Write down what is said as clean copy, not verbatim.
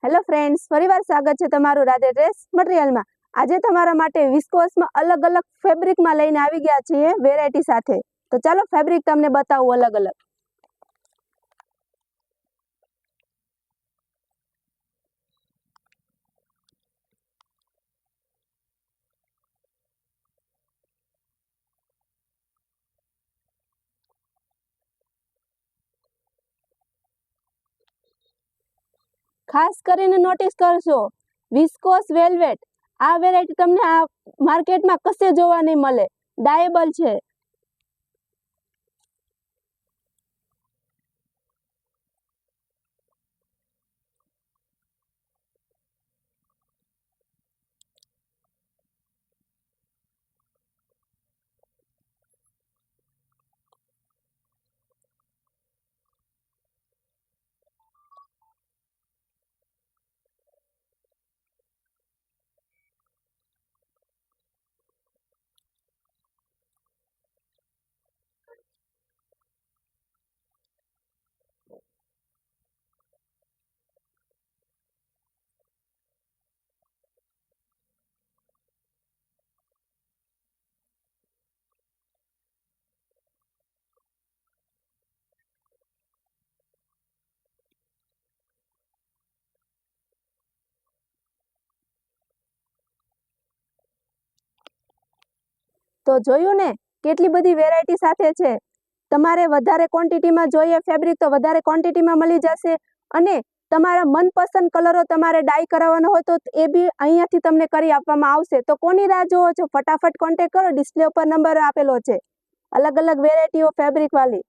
Hello friends, ફરીવાર સ્વાગત છે તમારું રાધે ડ્રેસ મટીરિયલમાં। આજે તમારા માટે વિસ્કોસમાં અલગ અલગ ફેબ્રિકમાં લઈને આવી ગયા છીએ વેરાયટી સાથે। તો ચાલો ફેબ્રિક તમને બતાવું અલગ અલગ। ખાસ કરીને નોટિસ કરશો વિસ્કોસ વેલ્વેટ, આ વેરાયટી તમને આ માર્કેટમાં કશે જોવા નહીં મળે। ડાયેબલ છે। તો જોયું ને કેટલી બધી વેરાયટી સાથે છે। તમારે વધારે ક્વોન્ટિટીમાં જોઈએ ફેબ્રિક તો વધારે ક્વોન્ટિટીમાં મળી જશે, અને તમારા મનપસંદ કલરો તમારે ડાય કરાવવાનો હોય તો એ બી અહીંયાથી તમને કરી આપવામાં આવશે। તો કોની રાહ જોવો છો? ફટાફટ કોન્ટેક્ટ કરો, ડિસ્પ્લે ઉપર નંબર આપેલો છે। અલગ અલગ વેરાયટીઓ ફેબ્રિક વાળી।